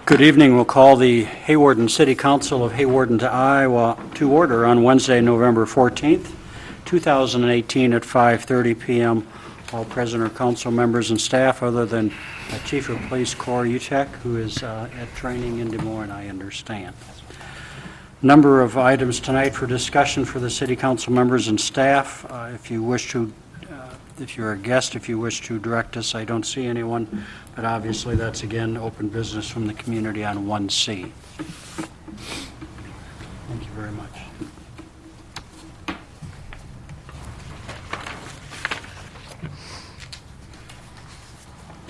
Good evening. We'll call the Hawarden City Council of Hawarden to Iowa to order on Wednesday, November 14th, 2018 at 5:30 p.m. All present are council members and staff other than Chief of Police Corey Utek, who is at training in Des Moines, I understand. Number of items tonight for discussion for the city council members and staff. If you wish to If you're a guest, if you wish to direct us, I don't see anyone, but obviously that's, again, open business from the community on 1C. Thank you very much.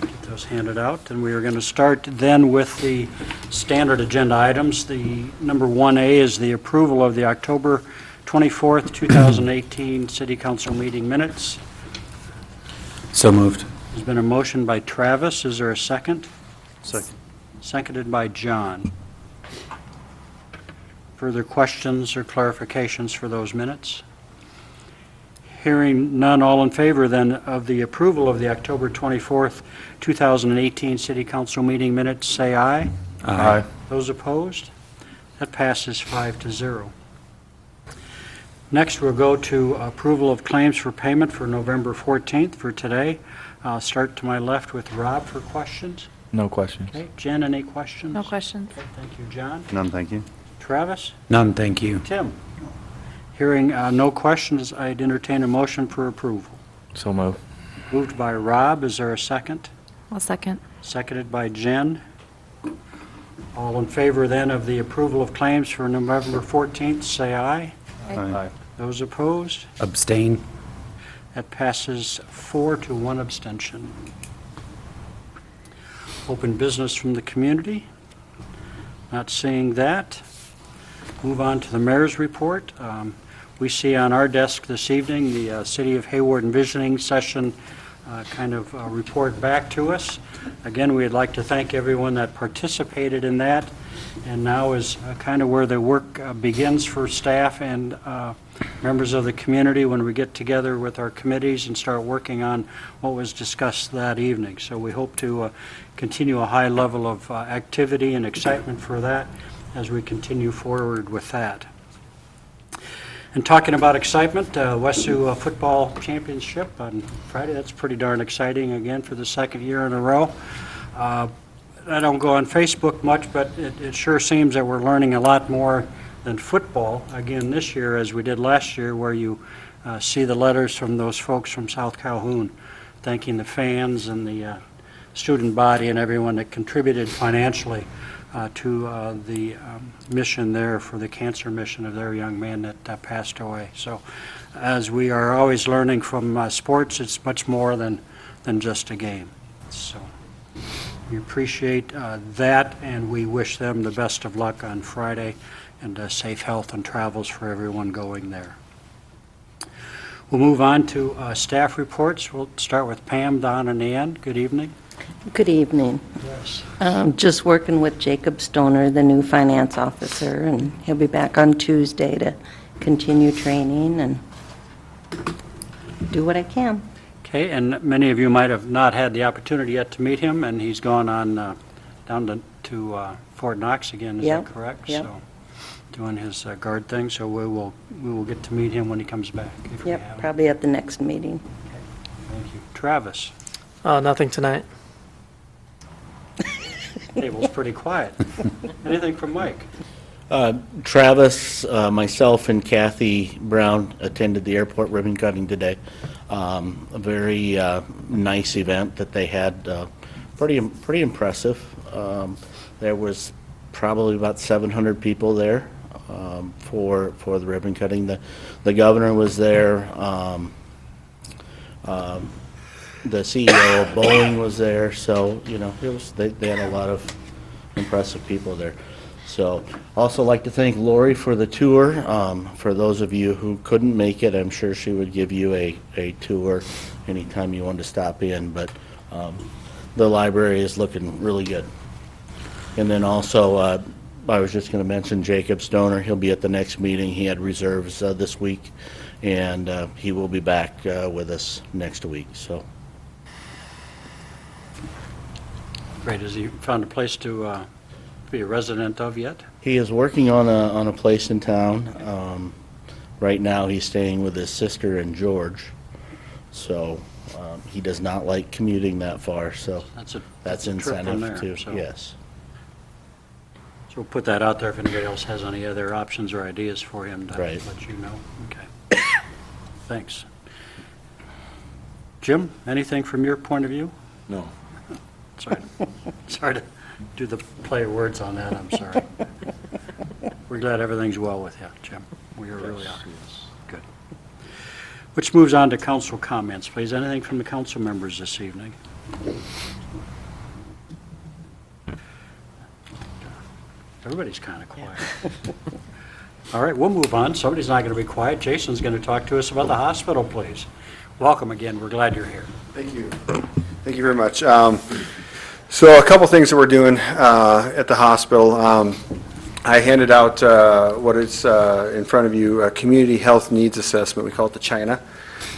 Get those handed out, and we are going to start then with the standard agenda items. The number 1A is the approval of the October 24th, 2018 City Council meeting minutes. So moved. There's been a motion by Travis. Is there a second? Second. Seconded by John. Further questions or clarifications for those minutes? Hearing none, all in favor then of the approval of the October 24th, 2018 City Council meeting minutes, say aye. Aye. Those opposed? That passes 5-0. Next, we'll go to approval of claims for payment for November 14th for today. I'll start to my left with Rob for questions. No questions. Okay, Jen, any questions? No questions. Okay, thank you, John. None, thank you. Travis? None, thank you. Tim? Hearing no questions, I'd entertain a motion for approval. So moved. Moved by Rob. Is there a second? I'll second. Seconded by Jen. All in favor then of the approval of claims for November 14th, say aye. Aye. Those opposed? Abstain. That passes 4-1 abstention. Open business from the community. Not seeing that. Move on to the mayor's report. We see on our desk this evening the City of Hawarden visiting session report back to us. Again, we'd like to thank everyone that participated in that. And now is kind of where the work begins for staff and members of the community when we get together with our committees and start working on what was discussed that evening. So we hope to continue a high level of activity and excitement for that as we continue forward with that. And talking about excitement, WESU football championship on Friday, that's pretty darn exciting again for the second year in a row. I don't go on Facebook much, but it sure seems that we're learning a lot more than football again this year as we did last year, where you see the letters from those folks from South Calhoun thanking the fans and the student body and everyone that contributed financially to the mission there for the cancer mission of their young man that passed away. So as we are always learning from sports, it's much more than just a game. So we appreciate that, and we wish them the best of luck on Friday and safe health and travels for everyone going there. We'll move on to staff reports. We'll start with Pam, Don, and Ann. Good evening. Good evening. Yes. Just working with Jacob Stoner, the new finance officer, and he'll be back on Tuesday to continue training and do what I can. Okay, and many of you might have not had the opportunity yet to meet him, and he's gone on down to Fort Knox again, is Yep, that correct? yep. So, doing his guard thing, so we will get to meet him when he comes back. If we have Yep, him. probably at the next meeting. Thank you. Travis? Nothing tonight. Table's pretty quiet. Anything from Mike? Travis, myself, and Kathy Brown attended the airport ribbon cutting today. A very nice event that they had. Pretty impressive. There was probably about 700 people there for the ribbon cutting. The governor was there. The CEO of Boeing was there. So they had a lot of impressive people there. So also like to thank Lori for the tour. For those of you who couldn't make it, I'm sure she would give you a tour anytime you wanted to stop in. But the library is looking really good. And then also, I was just going to mention Jacob Stoner. He'll be at the next meeting. He had reserves this week, and he will be back with us next week. So. Great. Has he found a place to be a resident of yet? He is working on a place in town. Right now, he's staying with his sister and George. So he does not like commuting that far, so That's a that's a trip from incentive there, too. so- Yes. So we'll put that out there if anybody else has any other options or ideas for him to Right. let you know. Okay. Thanks. Jim, anything from your point of view? No. Sorry to do the play of words on that, I'm sorry. We're glad everything's well with you, Jim. We really are. Good. Which moves on to council comments, please. Anything from the council members this evening? Everybody's kind of quiet. All right, we'll move on. Somebody's not going to be quiet. Jason's going to talk to us about the hospital, please. Welcome again. We're glad you're here. Thank you. Thank you very much. So a couple things that we're doing at the hospital. I handed out what is in front of you, a community health needs assessment. We call it the China.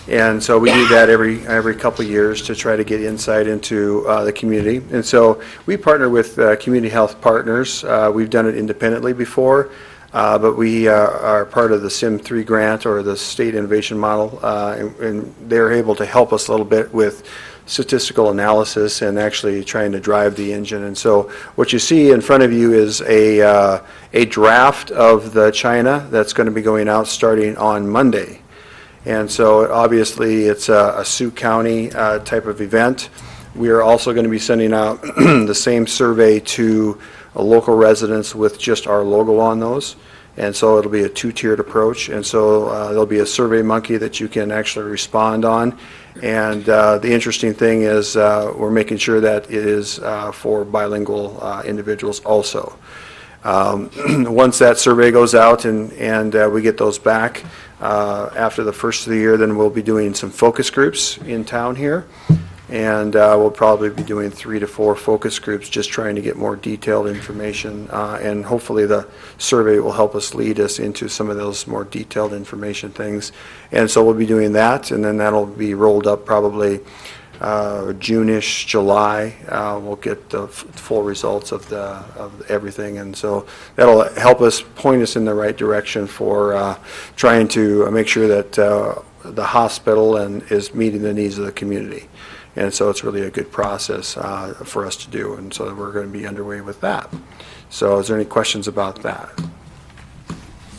And so we do that every couple of years to try to get insight into the community. And so we partner with community health partners. We've done it independently before, but we are part of the SIM3 grant or the state innovation model, and they're able to help us a little bit with statistical analysis and actually trying to drive the engine. And so what you see in front of you is a draft of the China that's going to be going out starting on Monday. And so obviously it's a Sioux County type of event. We are also going to be sending out the same survey to local residents with just our logo on those. And so it'll be a two-tiered approach. And so there'll be a survey monkey that you can actually respond on. And the interesting thing is we're making sure that it is for bilingual individuals also. Once that survey goes out and we get those back after the first of the year, then we'll be doing some focus groups in town here. And we'll probably be doing 3 to 4 focus groups, just trying to get more detailed information. And hopefully the survey will help us lead us into some of those more detailed information things. And so we'll be doing that, and then that'll be rolled up probably June-ish, July. We'll get the full results of everything. And so that'll help us, point us in the right direction for trying to make sure that the hospital is meeting the needs of the community. And so it's really a good process for us to do, and so we're going to be underway with that. So is there any questions about that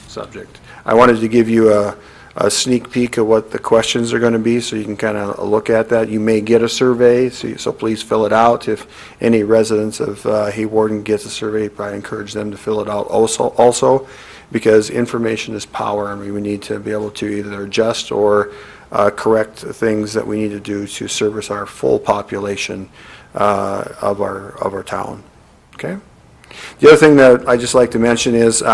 subject? I wanted to give you a sneak peek of what the questions are going to be, so you can kind of look at that. You may get a survey, so please fill it out. If any residents of Hawarden gets a survey, I encourage them to fill it out also, because information is power, and we need to be able to either adjust or correct things that we need to do to service our full population of our town. Okay. The other thing that I just like to mention is we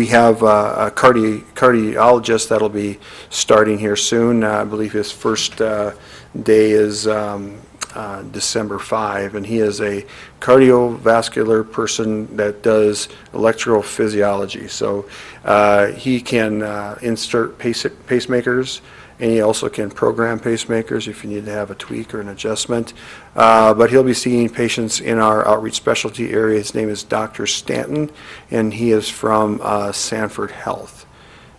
have a cardiologist that'll be starting here soon. I believe his first day is December 5, and he is a cardiovascular person that does electrophysiology. So he can insert pacemakers, and he also can program pacemakers if you need to have a tweak or an adjustment. But he'll be seeing patients in our outreach specialty area. His name is Dr. Stanton, and he is from Sanford Health.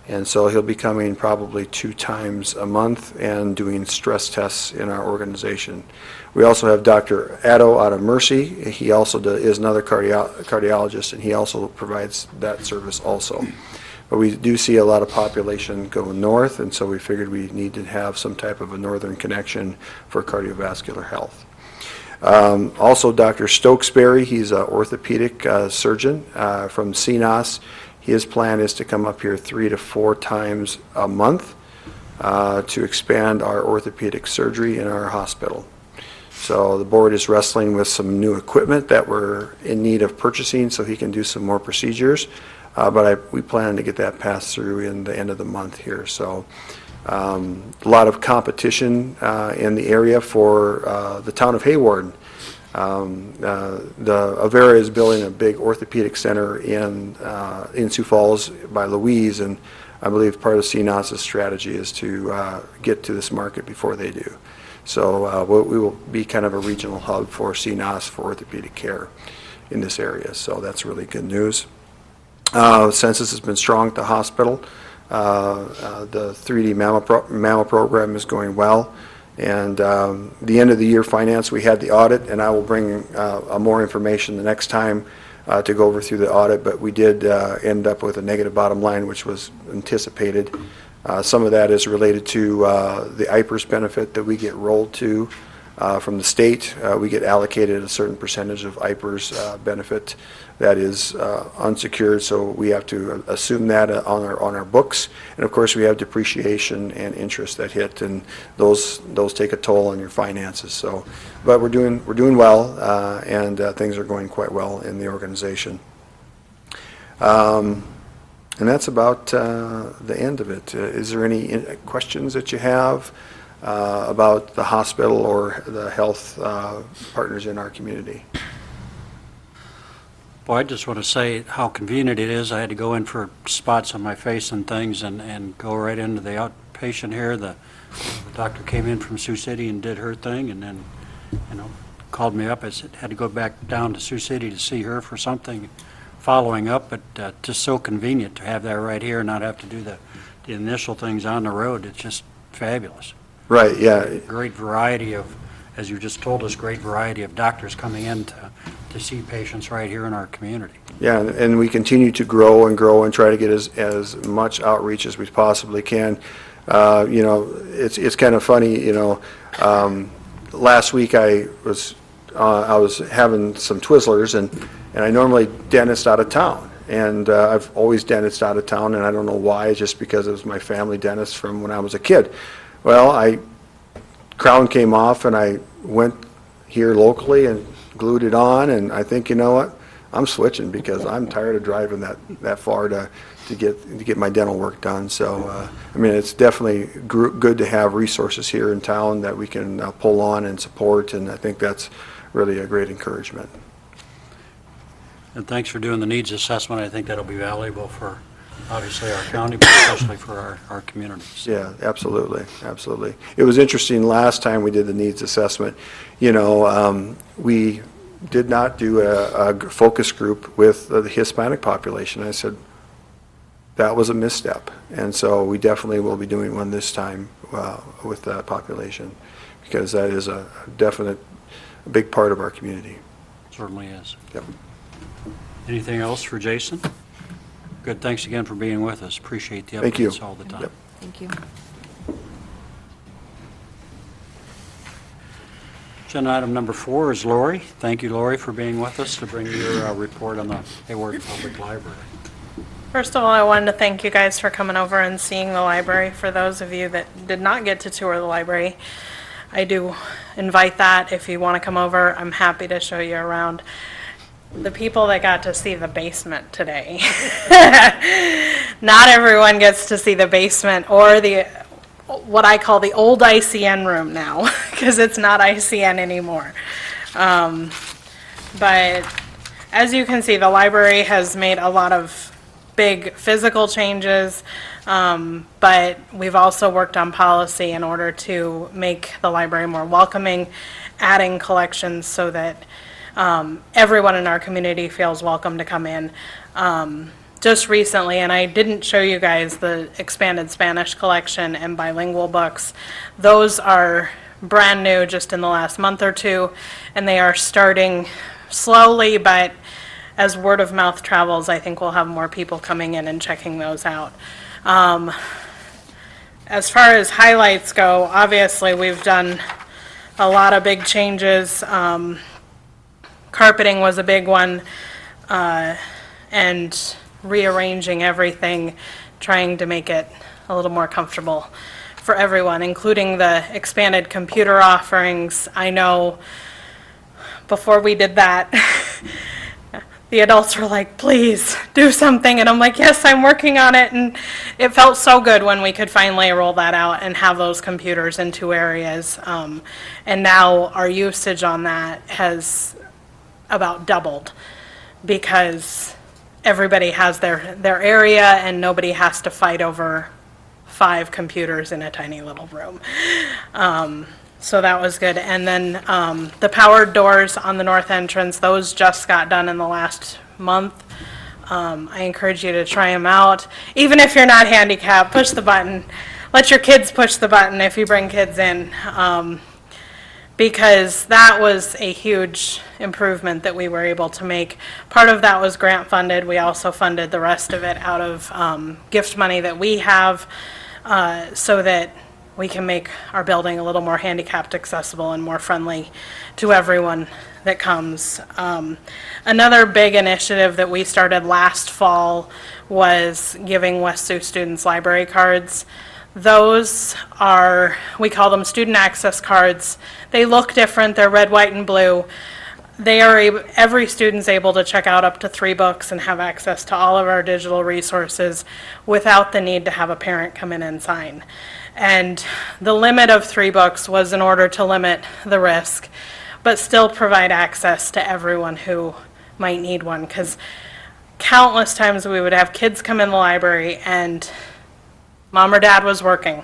And so he'll be coming probably 2 times a month and doing stress tests in our organization. We also have Dr. Addo out of Mercy. He also is another cardiologist, and he also provides that service also. But we do see a lot of population go north, and so we figured we need to have some type of a northern connection for cardiovascular health. Also, Dr. Stokesbury, he's an orthopedic surgeon from CNOS. His plan is to come up here 3 to 4 times a month to expand our orthopedic surgery in our hospital. So the board is wrestling with some new equipment that we're in need of purchasing so he can do some more procedures. But we plan to get that passed through in the end of the month here. So a lot of competition in the area for the town of Hawarden. The Avera is building a big orthopedic center in Sioux Falls by Louise, and I believe part of CNOS's strategy is to get to this market before they do. So we will be kind of a regional hub for CNOS for orthopedic care. in this area. So that's really good news. Census has been strong at the hospital. The 3D mammo program is going well. And the end of the year finance, we had the audit, and I will bring more information the next time to go over through the audit, but we did end up with a negative bottom line, which was anticipated. Some of that is related to the IPERS benefit that we get rolled to from the state. We get allocated a certain percentage of IPERS benefit that is unsecured, so we have to assume that on our books. And of course, we have depreciation and interest that hit, and those take a toll on your finances. So, but we're doing well, and things are going quite well in the organization. And that's about the end of it. Is there any questions that you have about the hospital or the health partners in our community? Well, I just want to say how convenient it is. I had to go in for spots on my face and things and go right into the outpatient here. The doctor came in from Sioux City and did her thing, and then, called me up. I had to go back down to Sioux City to see her for something following up, but just so convenient to have that right here and not have to do the initial things on the road. It's just fabulous. Right, yeah. Great variety of, as you just told us, great variety of doctors coming in to see patients right here in our community. Yeah, and we continue to grow and try to get as much outreach as we possibly can. It's kind of funny, last week I was having some Twizzlers, and I normally dentist out of town. And I've always dentisted out of town, and I don't know why, just because it was my family dentist from when I was a kid. Well, crown came off, and I went here locally and glued it on, and I think, you know what, I'm switching because I'm tired of driving that far to get my dental work done. So, it's definitely good to have resources here in town that we can pull on and support, and I think that's really a great encouragement. And thanks for doing the needs assessment. I think that'll be valuable for, obviously, our county, but especially for our communities. Yeah, absolutely, absolutely. It was interesting, last time we did the needs assessment, we did not do a focus group with the Hispanic population. I said, that was a misstep. And so we definitely will be doing one this time with that population, because that is a definite big part of our community. Certainly is. Yep. Anything else for Jason? Good, thanks again for being with us. Appreciate the Thank you. updates all the time. Yep. Thank you. Agenda item number 4 is Lori. Thank you, Lori, for being with us to bring your report on the Hawarden Public Library. First of all, I wanted to thank you guys for coming over and seeing the library. For those of you that did not get to tour the library, I do invite that. If you want to come over, I'm happy to show you around. The people that got to see the basement today, not everyone gets to see the basement or what I call the old ICN room now, because it's not ICN anymore. But as you can see, the library has made a lot of big physical changes, but we've also worked on policy in order to make the library more welcoming, adding collections so that everyone in our community feels welcome to come in. Just recently, and I didn't show you guys the expanded Spanish collection and bilingual books. Those are brand new just in the last month or two, and they are starting slowly, but as word of mouth travels, I think we'll have more people coming in and checking those out. As far as highlights go, obviously we've done a lot of big changes. Carpeting was a big one, and rearranging everything, trying to make it a little more comfortable for everyone, including the expanded computer offerings. I know before we did that, the adults were like, please do something, and I'm like, yes, I'm working on it, and it felt so good when we could finally roll that out and have those computers in 2 areas, and now our usage on that has about doubled, because everybody has their area and nobody has to fight over 5 computers in a tiny little room. So that was good. And then the powered doors on the north entrance, those just got done in the last month. I encourage you to try them out. Even if you're not handicapped, push the button. Let your kids push the button if you bring kids in, because that was a huge improvement that we were able to make. Part of that was grant funded. We also funded the rest of it out of gift money that we have, so that we can make our building a little more handicapped accessible and more friendly to everyone that comes. Another big initiative that we started last fall was giving West Sioux students library cards. Those are, we call them student access cards. They look different. They're red, white, and blue. Every student's able to check out up to 3 books and have access to all of our digital resources without the need to have a parent come in and sign. And the limit of 3 books was in order to limit the risk, but still provide access to everyone who might need one, because countless times we would have kids come in the library and mom or dad was working,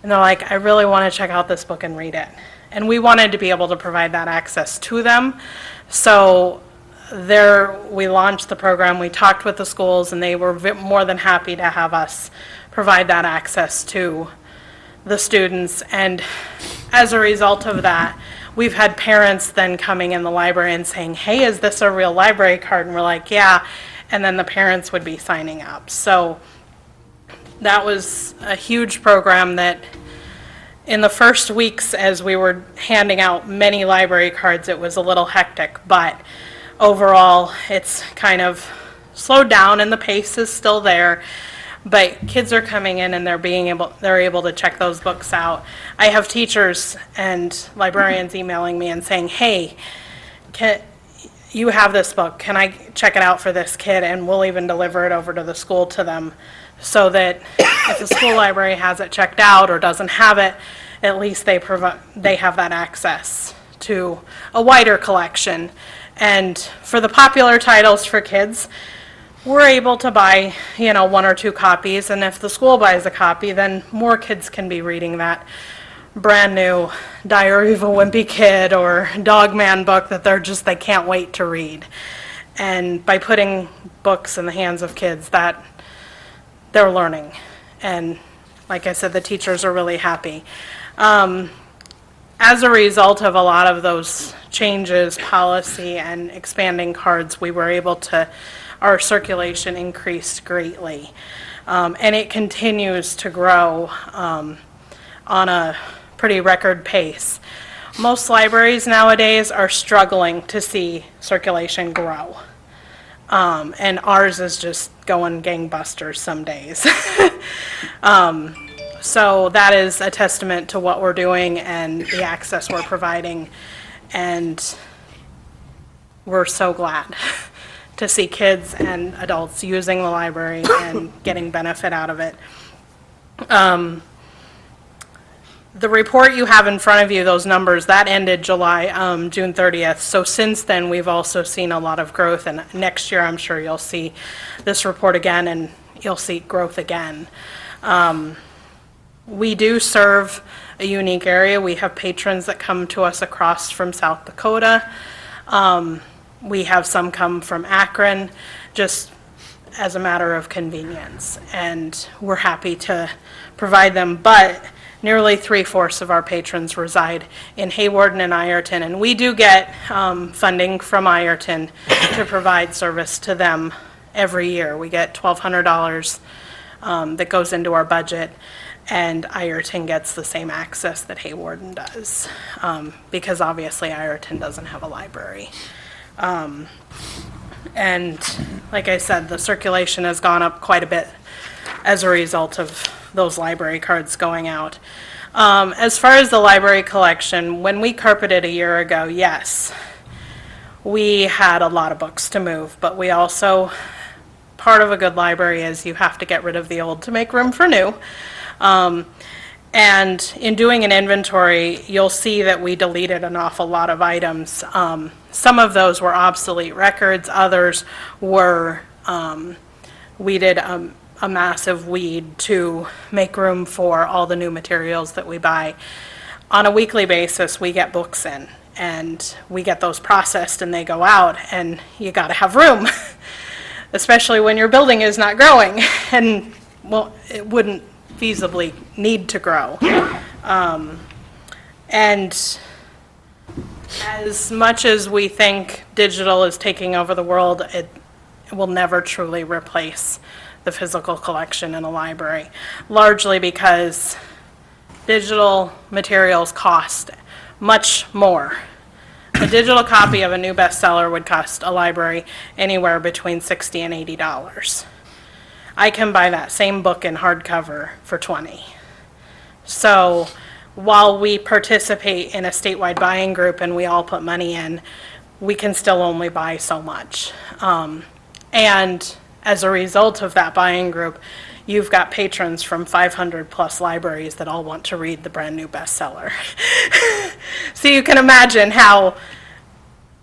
and they're like, I really want to check out this book and read it. And we wanted to be able to provide that access to them. So we launched the program, we talked with the schools, and they were more than happy to have us provide that access to the students. And as a result of that, we've had parents then coming in the library and saying, hey, is this a real library card? And we're like, yeah. And then the parents would be signing up. So that was a huge program that in the first weeks as we were handing out many library cards, it was a little hectic, but overall it's kind of slowed down and the pace is still there. But kids are coming in and they're able to check those books out. I have teachers and librarians emailing me and saying, hey, you have this book, can I check it out for this kid? And we'll even deliver it over to the school to them, so that if the school library has it checked out or doesn't have it, at least they have that access to a wider collection. And for the popular titles for kids, we're able to buy, 1 or 2 copies, and if the school buys a copy, then more kids can be reading that brand new Diary of a Wimpy Kid or Dog Man book that they can't wait to read. And by putting books in the hands of kids, that they're learning. And like I said, the teachers are really happy. As a result of a lot of those changes, policy, and expanding cards, we were able to, our circulation increased greatly. And it continues to grow on a pretty record pace. Most libraries nowadays are struggling to see circulation grow. And ours is just going gangbusters some days. So that is a testament to what we're doing and the access we're providing. And we're so glad to see kids and adults using the library and getting benefit out of it. The report you have in front of you, those numbers, that ended June 30th. So since then, we've also seen a lot of growth, and next year I'm sure you'll see this report again and you'll see growth again. We do serve a unique area. We have patrons that come to us across from South Dakota. We have some come from Akron, just as a matter of convenience, and we're happy to provide them. But nearly 3/4 of our patrons reside in Hawarden and Ironton, and we do get funding from Ironton to provide service to them every year. We get $1,200 that goes into our budget, and Ironton gets the same access that Hawarden does, because obviously Ironton doesn't have a library. And like I said, the circulation has gone up quite a bit as a result of those library cards going out. As far as the library collection, when we carpeted a year ago, yes, we had a lot of books to move, but we also, part of a good library is you have to get rid of the old to make room for new. And in doing an inventory, you'll see that we deleted an awful lot of items. Some of those were obsolete records, others were, we did a massive weed to make room for all the new materials that we buy. on a weekly basis, we get books in, and we get those processed, and they go out, and you got to have room, especially when your building is not growing, and, well, it wouldn't feasibly need to grow. And as much as we think digital is taking over the world, it will never truly replace the physical collection in a library, largely because digital materials cost much more. A digital copy of a new bestseller would cost a library anywhere between $60 and $80. I can buy that same book in hardcover for $20. So while we participate in a statewide buying group and we all put money in, we can still only buy so much. And as a result of that buying group, you've got patrons from 500-plus libraries that all want to read the brand-new bestseller. So you can imagine how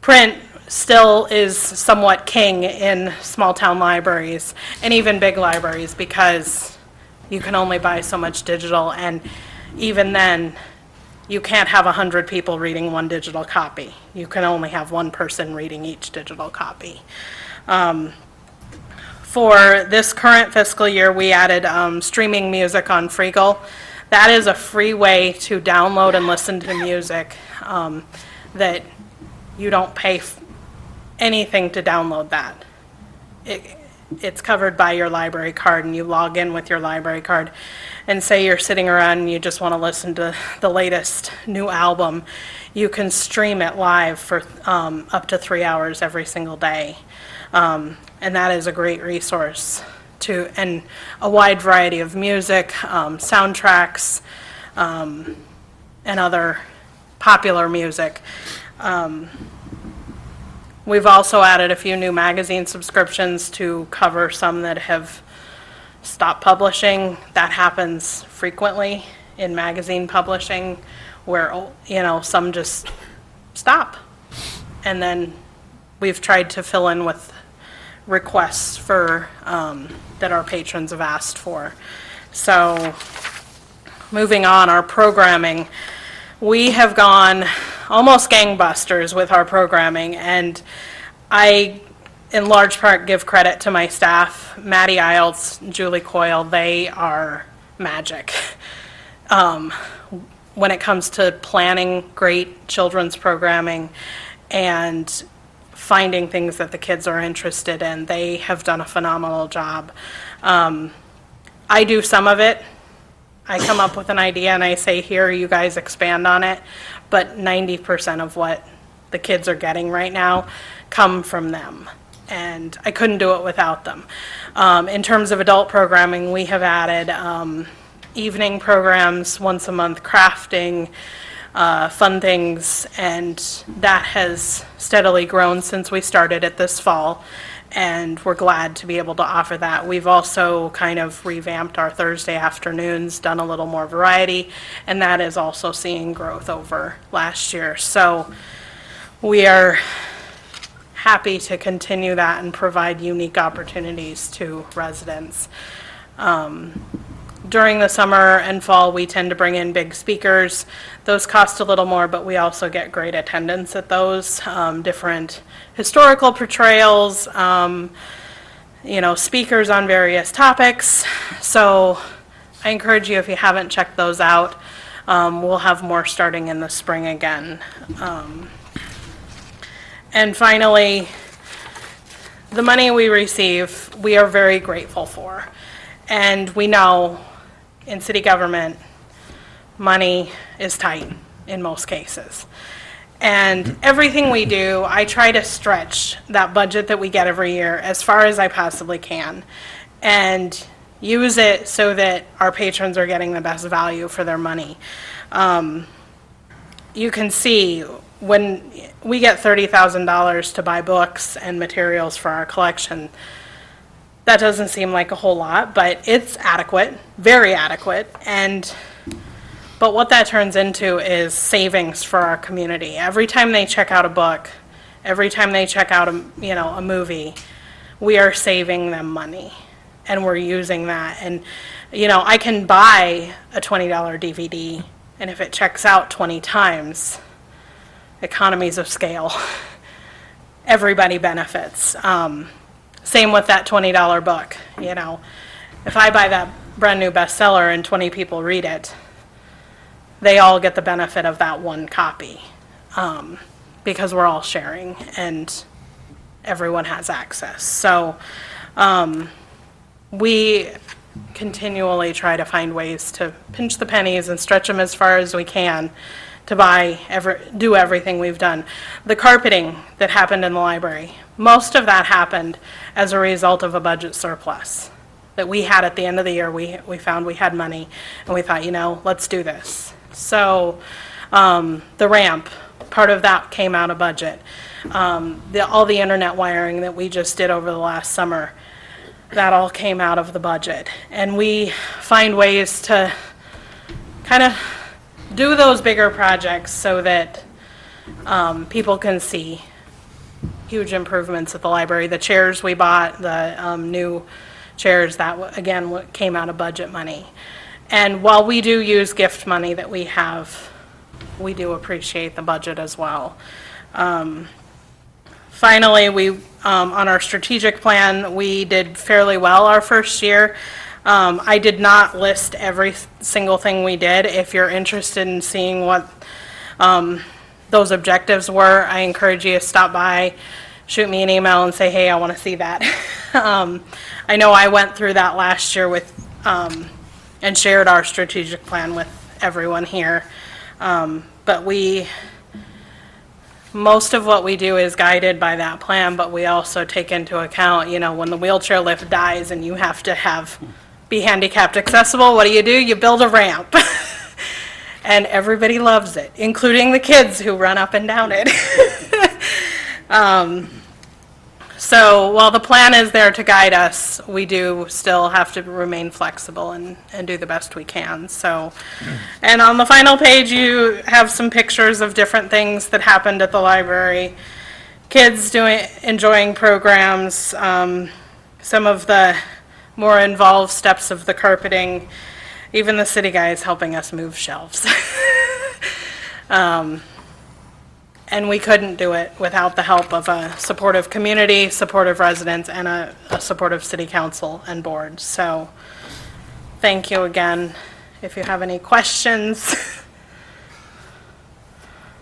print still is somewhat king in small-town libraries and even big libraries, because you can only buy so much digital, and even then, you can't have 100 people reading one digital copy. You can only have one person reading each digital copy. For this current fiscal year, we added streaming music on Fiscal. That is a free way to download and listen to music that you don't pay anything to download that. It's covered by your library card, and you log in with your library card, and say you're sitting around and you just want to listen to the latest new album. You can stream it live for up to 3 hours every single day. And that is a great resource and a wide variety of music, soundtracks, and other popular music. We've also added a few new magazine subscriptions to cover some that have stopped publishing. That happens frequently in magazine publishing, where, some just stop. And then we've tried to fill in with requests for that our patrons have asked for. So moving on, our programming. We have gone almost gangbusters with our programming, and I, in large part, give credit to my staff, Maddie Iles, Julie Coyle. They are magic. When it comes to planning great children's programming and finding things that the kids are interested in, they have done a phenomenal job. I do some of it. I come up with an idea and I say, here, you guys expand on it. But 90% of what the kids are getting right now come from them. And I couldn't do it without them. In terms of adult programming, we have added evening programs, once a month crafting, fun things, and that has steadily grown since we started it this fall, and we're glad to be able to offer that. We've also kind of revamped our Thursday afternoons, done a little more variety, and that is also seeing growth over last year. So we are happy to continue that and provide unique opportunities to residents. During the summer and fall, we tend to bring in big speakers. Those cost a little more, but we also get great attendance at those. Different historical portrayals, speakers on various topics. So I encourage you, if you haven't checked those out, we'll have more starting in the spring again. And finally, the money we receive, we are very grateful for. And we know in city government, money is tight in most cases. And everything we do, I try to stretch that budget that we get every year as far as I possibly can, and use it so that our patrons are getting the best value for their money. You can see when we get $30,000 to buy books and materials for our collection, that doesn't seem like a whole lot, but it's adequate, very adequate. But what that turns into is savings for our community. Every time they check out a book, every time they check out a movie, we are saving them money, and we're using that. And I can buy a $20 DVD And if it checks out 20 times, economies of scale, everybody benefits. Same with that $20 book, you know. If I buy that brand new bestseller and 20 people read it, they all get the benefit of that one copy, because we're all sharing and everyone has access. So we continually try to find ways to pinch the pennies and stretch them as far as we can to do everything we've done. The carpeting that happened in the library, most of that happened as a result of a budget surplus that we had at the end of the year. We found we had money, and we thought, you know, let's do this. So the ramp, part of that came out of budget. All the internet wiring that we just did over the last summer, that all came out of the budget. And we find ways to kind of do those bigger projects so that people can see huge improvements at the library. The chairs we bought, the new chairs, that again came out of budget money. And while we do use gift money that we have, we do appreciate the budget as well. Finally, on our strategic plan, we did fairly well our first year. I did not list every single thing we did. If you're interested in seeing what those objectives were, I encourage you to stop by, shoot me an email and say, hey, I want to see that. I know I went through that last year with and shared our strategic plan with everyone here. But most of what we do is guided by that plan, but we also take into account, you know, when the wheelchair lift dies and you have to be handicapped accessible, what do? You build a ramp. And everybody loves it, including the kids who run up and down it. So while the plan is there to guide us, we do still have to remain flexible and do the best we can. So, and on the final page, you have some pictures of different things that happened at the library. Kids enjoying programs, some of the more involved steps of the carpeting, even the city guys helping us move shelves. And we couldn't do it without the help of a supportive community, supportive residents, and a supportive city council and board. So thank you again. If you have any questions.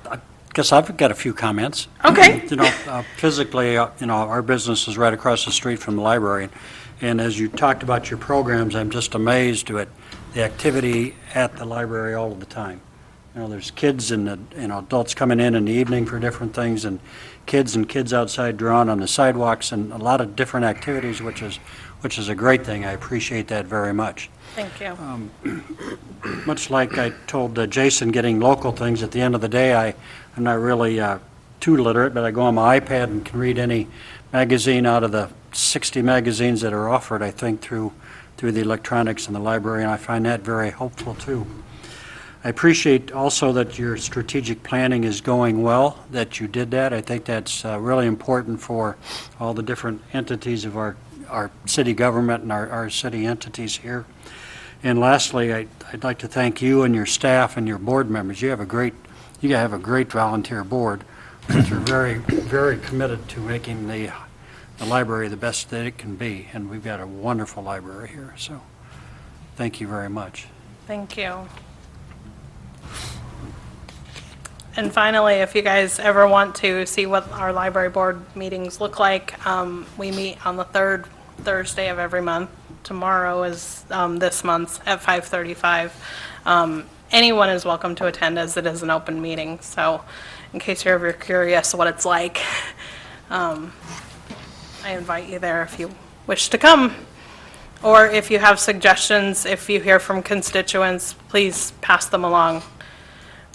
I guess I've got a few comments. Okay. You know, physically, you know, our business is right across the street from the library. And as you talked about your programs, I'm just amazed at the activity at the library all of the time. You know, there's kids and adults coming in the evening for different things, and kids outside drawing on the sidewalks, and a lot of different activities, which is a great thing. I appreciate that very much. Thank you. Much like I told Jason, getting local things, at the end of the day, I'm not really too literate, but I go on my iPad and can read any magazine out of the 60 magazines that are offered, I think, through the electronics in the library, and I find that very helpful too. I appreciate also that your strategic planning is going well, that you did that. I think that's really important for all the different entities of our city government and our city entities here. And lastly, I'd like to thank you and your staff and your board members. You have a great volunteer board, which are very, very committed to making the library the best that it can be. And we've got a wonderful library here, so thank you very much. Thank you. And finally, if you guys ever want to see what our library board meetings look like, we meet on the third Thursday of every month. Tomorrow is this month at 5:35. Anyone is welcome to attend, as it is an open meeting. So in case you're ever curious what it's like, I invite you there if you wish to come. Or if you have suggestions, if you hear from constituents, please pass them along.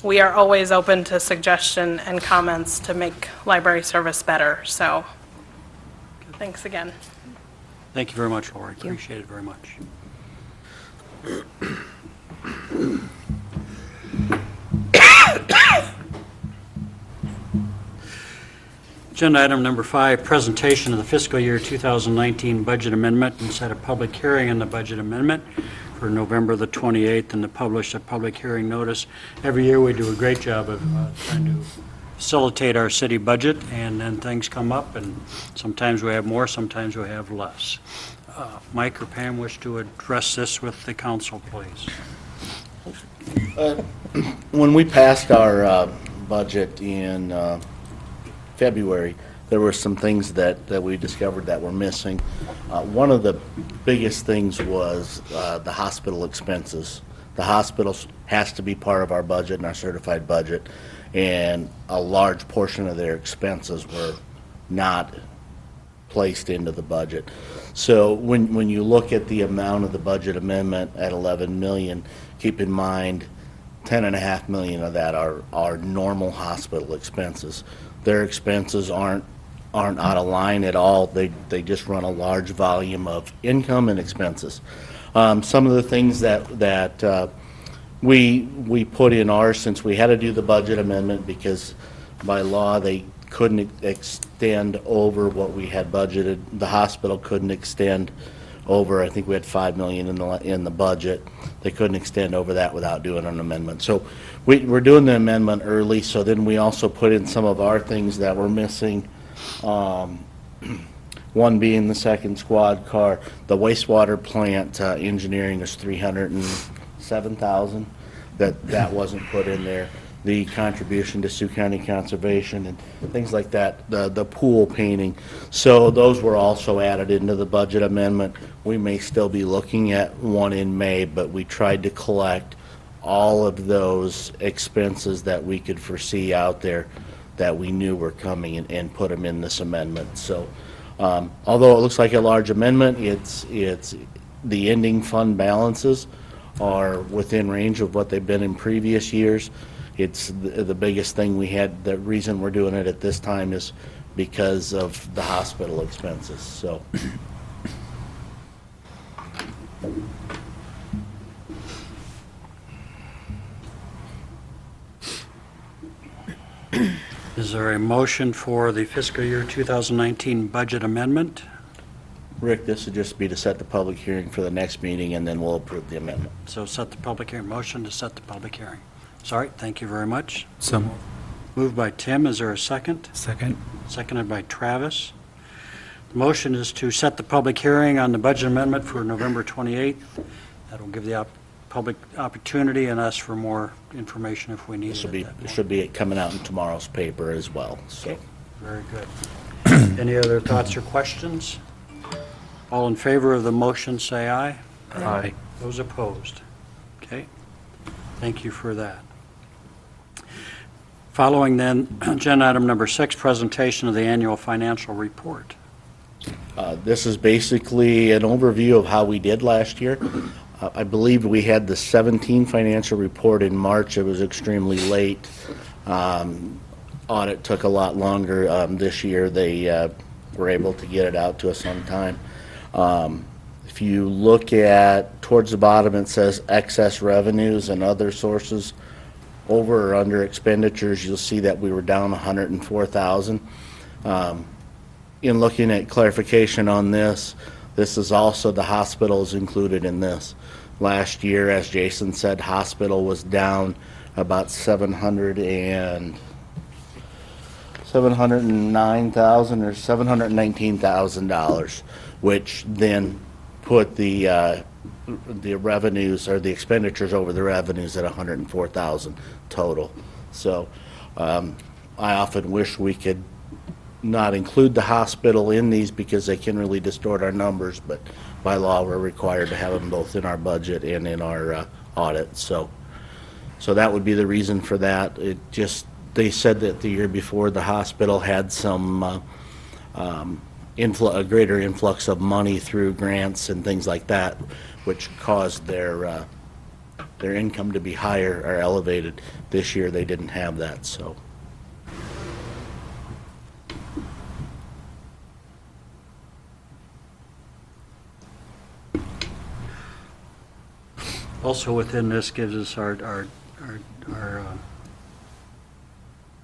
We are always open to suggestion and comments to make library service better. So thanks again. Thank you very much, Lori. Appreciate it very much. Agenda item number 5, presentation of the fiscal year 2019 budget amendment, and set a public hearing on the budget amendment for November the 28th and to publish a public hearing notice. Every year, we do a great job of trying to facilitate our city budget, and then things come up, and sometimes we have more, sometimes we have less. Mike or Pam wish to address this with the council, please. When we passed our budget in February, there were some things that we discovered that were missing. One of the biggest things was the hospital expenses. The hospital has to be part of our budget and our certified budget, and a large portion of their expenses were not placed into the budget. So when you look at the amount of the budget amendment at 11 million, keep in mind 10.5 million of that are normal hospital expenses. Their expenses aren't out of line at all. They just run a large volume of income and expenses. Some of the things that we put in ours, since we had to do the budget amendment because by law they couldn't extend over what we had budgeted. The hospital couldn't extend over, I think we had 5 million in the budget. They couldn't extend over that without doing an amendment. So we're doing the amendment early, so then we also put in some of our things that were missing. One being the second squad car. The wastewater plant engineering is $307,000. That wasn't put in there. The contribution to Sioux County Conservation and things like that, the pool painting. So those were also added into the budget amendment. We may still be looking at one in May, but we tried to collect all of those expenses that we could foresee out there that we knew were coming and put them in this amendment. So although it looks like a large amendment, it's the ending fund balances are within range of what they've been in previous years. It's the biggest thing we had. The reason we're doing it at this time is because of the hospital expenses. So. Is there a motion for the fiscal year 2019 budget amendment? Rick, this would just be to set the public hearing for the next meeting, and then we'll approve the amendment. So set the public hearing, motion to set the public hearing. Sorry, thank you very much. So, Moved by Tim, is there a second? second. Seconded by Travis. The motion is to set the public hearing on the budget amendment for November 28th. That'll give the public opportunity and ask for more information if we need it. This should be coming out in tomorrow's paper as well. So. Okay, very good. Any other thoughts or questions? All in favor of the motion, say aye. Aye. Those opposed? Okay, thank you for that. Following then, agenda item number 6, presentation of the annual financial report. This is basically an overview of how we did last year. I believe we had the 17 financial report in March. It was extremely late. Audit took a lot longer. This year they were able to get it out to us on time. If you look at towards the bottom, it says excess revenues and other sources. Over or under expenditures, you'll see that we were down 104,000. In looking at clarification on this, this is also the hospitals included in this. Last year, as Jason said, hospital was down about $709,000 or $719,000, which then put the revenues or the expenditures over the revenues at 104,000 total. So I often wish we could not include the hospital in these because they can really distort our numbers, but by law we're required to have them both in our budget and in our audit. So that would be the reason for that. They said that the year before the hospital had some a greater influx of money through grants and things like that, which caused their income to be higher or elevated. This year they didn't have that. So. Also within this gives us our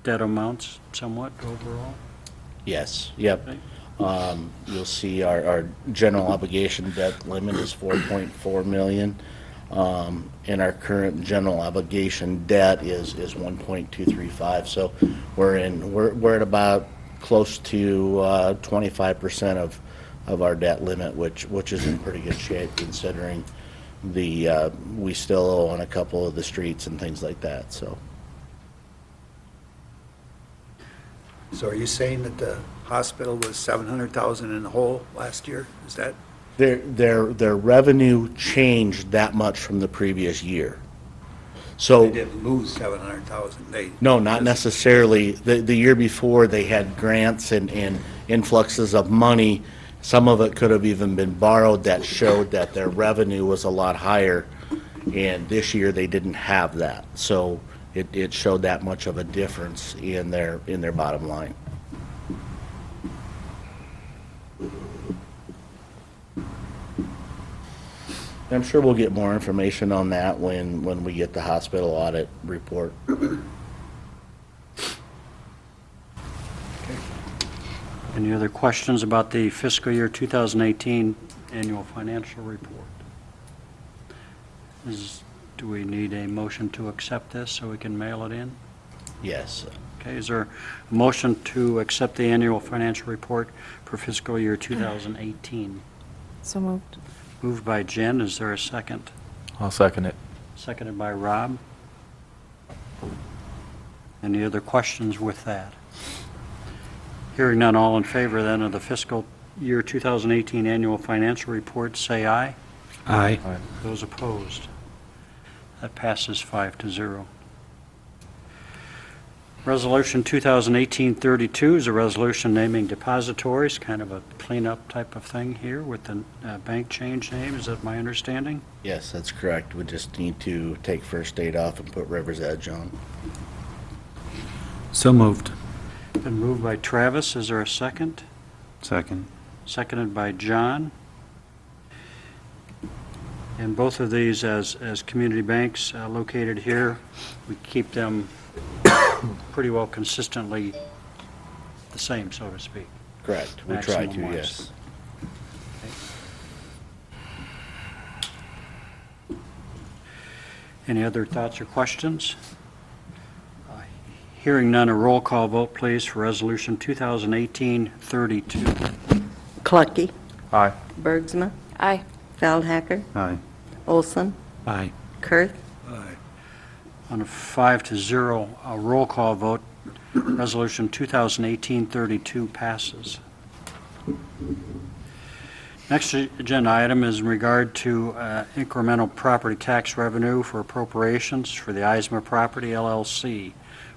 debt amounts somewhat overall. Yes, yep. Okay. You'll see our general obligation debt limit is 4.4 million. And our current general obligation debt is 1.235. So we're at about close to 25% of our debt limit, which is in pretty good shape considering we still owe on a couple of the streets and things like that, so. So are you saying that the hospital was 700,000 in the hole last year? Is that, Their revenue changed that much from the previous year. So. they didn't lose 700,000? No, not necessarily. The year before, they had grants and influxes of money. Some of it could have even been borrowed that showed that their revenue was a lot higher. And this year, they didn't have that. So it showed that much of a difference in their bottom line. I'm sure we'll get more information on that when we get the hospital audit report. Any other questions about the fiscal year 2018 annual financial report? Do we need a motion to accept this so we can mail it in? Yes. Okay, is there a motion to accept the annual financial report for fiscal year 2018? So moved. Moved by Jen, is there a second? I'll second it. Seconded by Rob. Any other questions with that? Hearing none, all in favor then of the fiscal year 2018 annual financial report, say aye. Aye. Those opposed? That passes 5-0. Resolution 2018-32 is a resolution naming depositories, kind of a cleanup type of thing here with the bank change name. Is that my understanding? Yes, that's correct. We just need to take First Aid off and put River's Edge on. So moved. Been moved by Travis. Is there a second? Second. Seconded by John. And both of these as community banks located here, we keep them pretty well consistently the same, so to speak. Correct. We try to, Maximum-wise. yes. Any other thoughts or questions? Hearing none, a roll call vote, please, for Resolution 2018-32. Clucky, Aye. Bergsma, Aye. Feldhacker, Aye. Olson, Aye. Kurth, aye. On a 5-0, a roll call vote, Resolution 2018-32 passes. Next agenda item is in regard to incremental property tax revenue for appropriations for the Eisma Property LLC,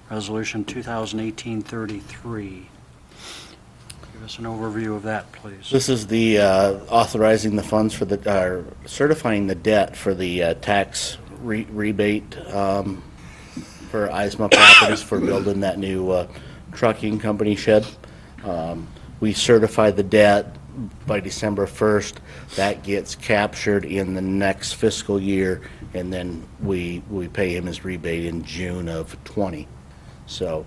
Resolution 2018-33. Give us an overview of that, please. This is the authorizing the funds for certifying the debt for the tax rebate for Eisma Properties for building that new trucking company shed. We certify the debt by December 1st. That gets captured in the next fiscal year, and then we pay him his rebate in June of 20. So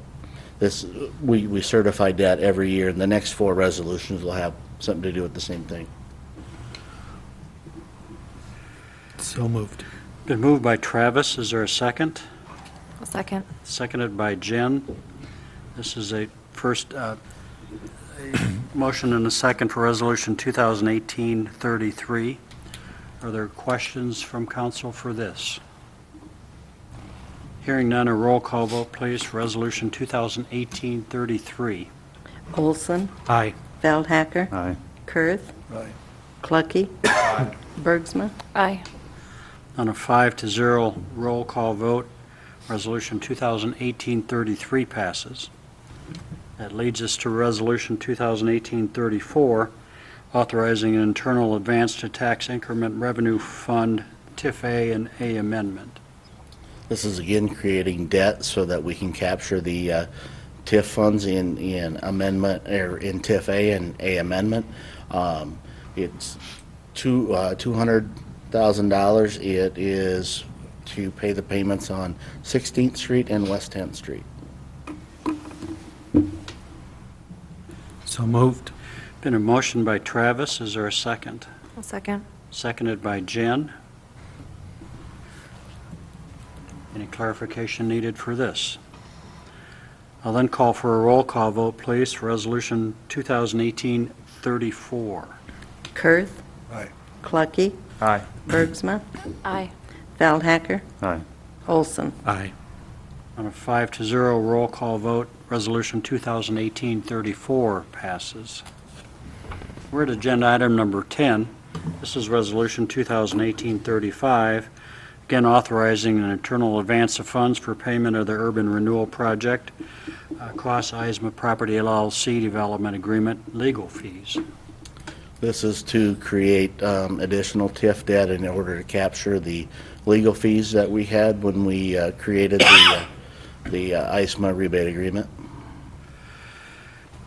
we certify debt every year, and the next 4 resolutions will have something to do with the same thing. So moved. Been moved by Travis. Is there a second? A second. Seconded by Jen. This is a first a motion and a second for Resolution 2018-33. Are there questions from council for this? Hearing none, a roll call vote, please, for Resolution 2018-33. Olson, Aye. Feldhacker, Aye. Kurth, Aye. Clucky, Bergsma, Aye. On a 5-0 roll call vote, Resolution 2018-33 passes. That leads us to Resolution 2018-34, authorizing an internal advance to tax increment revenue fund, TIF-A and A amendment. This is again creating debt so that we can capture the TIF funds in amendment, or in TIF-A and A amendment. It's $200,000. It is to pay the payments on 16th Street and West 10th Street. So moved. Been a motion by Travis. Is there a second? A second. Seconded by Jen. Any clarification needed for this? I'll then call for a roll call vote, please, for Resolution 2018-34. Kurth, Aye. Clucky, Aye. Bergsma, Aye. Feldhacker, Aye. Olson. Aye. On a 5-0 roll call vote, Resolution 2018-34 passes. We're at agenda item number 10. This is Resolution 2018-35, again authorizing an internal advance of funds for payment of the urban renewal project, Cost Eisma Property LLC development agreement, legal fees. This is to create additional TIF debt in order to capture the legal fees that we had when we created the ISMA rebate agreement.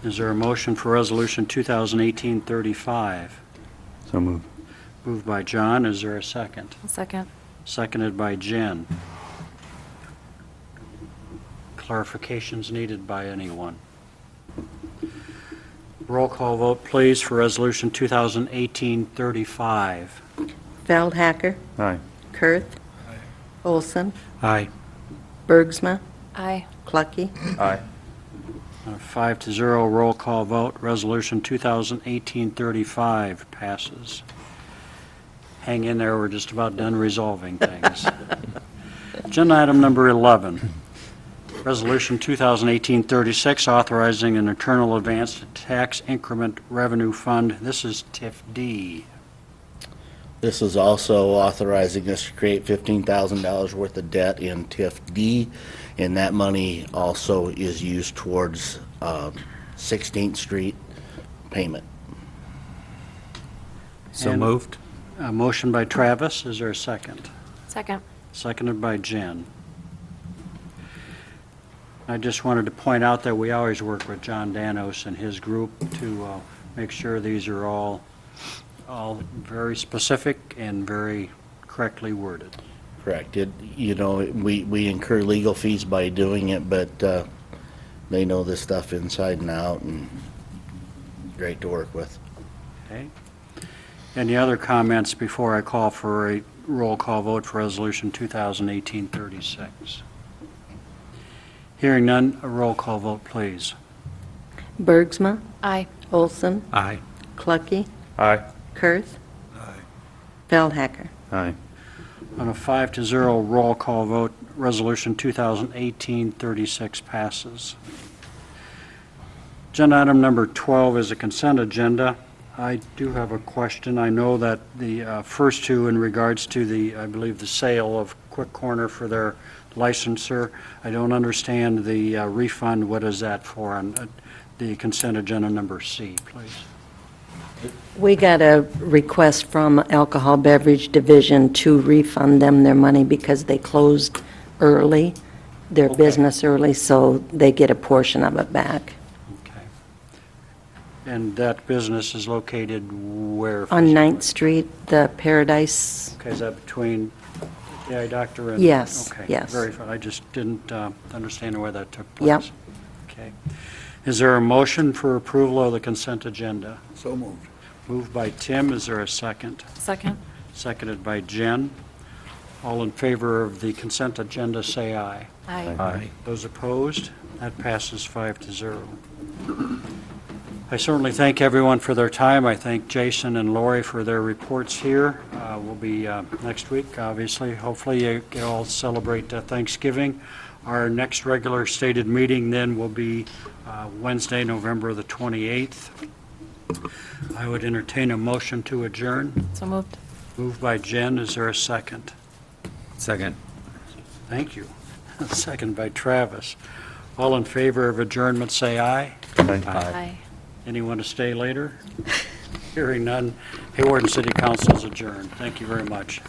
Is there a motion for Resolution 2018-35? So moved. Moved by John. Is there a second? I'll second. Seconded by Jen. Clarifications needed by anyone? Roll call vote, please, for Resolution 2018-35. Feldhacker, Aye. Kurth, Olson, Aye. Bergsma, Aye. Clucky, Aye. On a 5-0 roll call vote, Resolution 2018-35 passes. Hang in there, we're just about done resolving things. Agenda item number 11, Resolution 2018-36, authorizing an internal advance to tax increment revenue fund. This is TIF D. This is also authorizing us to create $15,000 worth of debt in TIF D, and that money also is used towards 16th Street payment. So And- moved. A motion by Travis. Is there a second? Second. Seconded by Jen. I just wanted to point out that we always work with John Danos and his group to make sure these are all very specific and very correctly worded. Correct. We incur legal fees by doing it, but they know this stuff inside and out, and great to work with. Okay. Any other comments before I call for a roll call vote for Resolution 2018-36? Hearing none, a roll call vote, please. Bergsma, Aye. Olson, Aye. Clucky, Aye. Kurth, Aye. Feldhacker. Aye. On a 5-0 roll call vote, Resolution 2018-36 passes. Agenda item number 12 is a consent agenda. I do have a question. I know that the first two in regards to I believe, the sale of Quick Corner for their licensor. I don't understand the refund. What is that for on the consent agenda number C, please? We got a request from Alcohol Beverage Division to refund them their money because they closed early, their Okay. business early, so they get a portion of it back. Okay. And that business is located where? On 9th Street, the Paradise, Okay, is that between the eye doctor and? Yes, Okay, yes. very fine. I just didn't understand where that took Yep. place. Okay. Is there a motion for approval of the consent agenda? So moved. Moved by Tim. Is there a second? Second. Seconded by Jen. All in favor of the consent agenda, say aye. Aye. Aye. Those opposed? That passes 5-0. I certainly thank everyone for their time. I thank Jason and Lori for their reports here. We'll be next week, obviously. Hopefully you can all celebrate Thanksgiving. Our next regular stated meeting then will be Wednesday, November the 28th. I would entertain a motion to adjourn. So moved. Moved by Jen. Is there a second? Second. Thank you. Second by Travis. All in favor of adjournment, say aye. Aye. Anyone to stay later? Hearing none, Hawarden City Council is adjourned. Thank you very much.